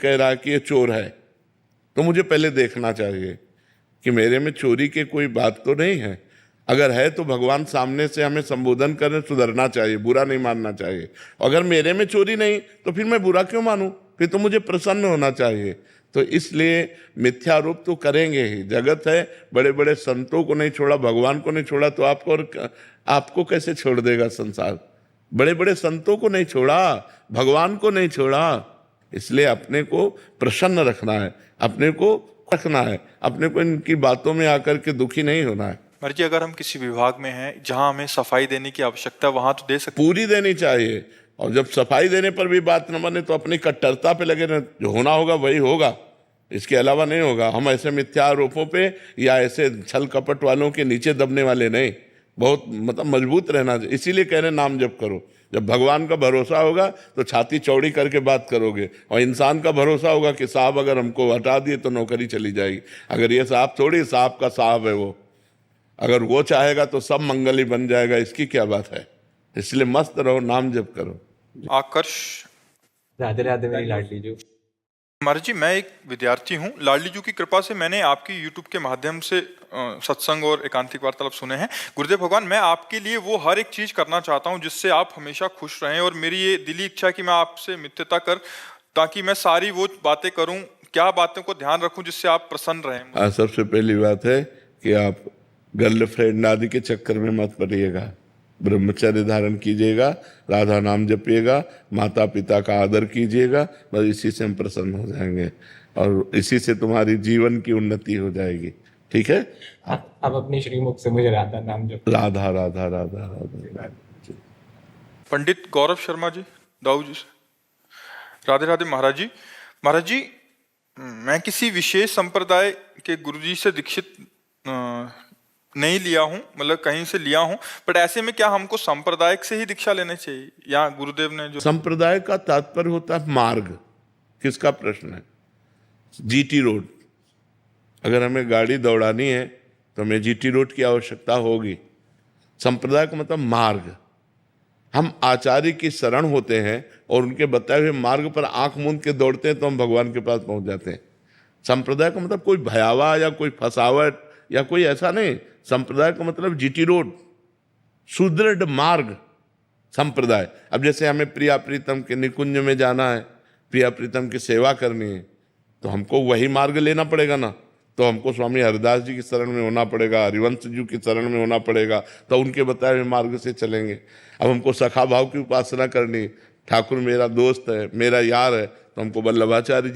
कह रहा है कि ये चोर है, तो मुझे पहले देखना चाहिए कि मेरे में चोरी की कोई बात तो नहीं है। अगर है तो भगवान सामने से हमें संबोधन करने, सुधरना चाहिए, बुरा नहीं मानना चाहिए। अगर मेरे में चोरी नहीं तो फिर मैं बुरा क्यों मानूं? फिर तो मुझे प्रसन्न होना चाहिए। तो इसलिए मिथ्यारोप तो करेंगे ही। जगत है, बड़े बड़े संतों को नहीं छोड़ा, भगवान को नहीं छोड़ा, तो आपको कैसे छोड़ देगा संसार? बड़े बड़े संतों को नहीं छोड़ा, भगवान को नहीं छोड़ा। इसलिए अपने को प्रसन्न रखना है, अपने को रखना है, अपने को इनकी बातों में आकर के दुखी नहीं होना है। मर्जी, अगर हम किसी विभाग में हैं जहां हमें सफाई देने की आवश्यकता, वहां तो दे सकते, पूरी देनी चाहिए। और जब सफाई देने पर भी बात न बने तो अपनी कट्टरता पे लगे रहना, जो होना होगा वही होगा, इसके अलावा नहीं होगा। हम ऐसे मिथ्या आरोपों पे या ऐसे छल कपट वालों के नीचे दबने वाले नहीं, बहुत मतलब मजबूत रहना चाहिए। इसीलिए कह रहे नाम जप करो। जब भगवान का भरोसा होगा तो छाती चौड़ी करके बात करोगे, और इंसान का भरोसा होगा कि साहब अगर हमको हटा दिए तो नौकरी चली जाएगी। अगर ये साहब थोड़ी, साहब का साहब है वो, अगर वो चाहेगा तो सब मंगल ही बन जाएगा। इसकी क्या बात है? इसलिए मस्त रहो, नाम जप करो। आकर्ष। राधे राधे मेरी लाडली जो। महाराज जी, मैं एक विद्यार्थी हूँ। लाडली जी की कृपा से मैंने आपकी यूट्यूब के माध्यम से सत्संग और एकांतिक वार्तालाप सुने हैं। गुरुदेव भगवान, मैं आपके लिए वो हर एक चीज करना चाहता हूँ जिससे आप हमेशा खुश रहें, और मेरी ये दिली इच्छा है कि मैं आपसे मित्रता कर, ताकि मैं सारी वो बातें करूँ, क्या बातों को ध्यान रखूँ जिससे आप प्रसन्न रहें। सबसे पहली बात है कि आप गर्लफ्रेंड आदि के चक्कर में मत पड़िएगा। ब्रह्मचर्य धारण कीजिएगा, राधा नाम जपिएगा, माता पिता का आदर कीजिएगा, बस इसी से हम प्रसन्न हो जाएंगे और इसी से तुम्हारी जीवन की उन्नति हो जाएगी। ठीक है? अब अपनी श्रीमुख से मुझे राधा नाम जप। राधा राधा राधा राधा। पंडित गौरव शर्मा जी, दाऊ जी से। राधे राधे महाराज जी। महाराज जी, मैं किसी विशेष संप्रदाय के गुरुजी से दीक्षित नहीं लिया हूं, मतलब कहीं से लिया हूं, बट ऐसे में क्या हमको सांप्रदायिक से ही दीक्षा लेनी चाहिए, या गुरुदेव ने जो संप्रदाय का तात्पर्य होता है मार्ग। किसका प्रश्न है? GT road. अगर हमें गाड़ी दौड़ानी है तो हमें जीटी रोड की आवश्यकता होगी। संप्रदाय का मतलब मार्ग। हम आचार्य की शरण होते हैं और उनके बताए हुए मार्ग पर आंख मूंद के दौड़ते हैं तो हम भगवान के पास पहुंच जाते हैं। संप्रदाय का मतलब कोई भयावा या कोई फसावट या कोई ऐसा नहीं। संप्रदाय का मतलब जीटी रोड, सुदृढ़ मार्ग संप्रदाय। अब जैसे हमें प्रिया प्रीतम के निकुंज में जाना है, प्रिया प्रीतम की सेवा करनी है, तो हमको वही मार्ग लेना पड़ेगा ना। तो हमको स्वामी हरिदास जी की शरण में होना पड़ेगा, हरिवंश जी की शरण में होना पड़ेगा, तो उनके बताए हुए मार्ग से चलेंगे। अब हमको सखा भाव की उपासना करनी, ठाकुर मेरा दोस्त है, मेरा यार है, तो हमको वल्लभाचार्य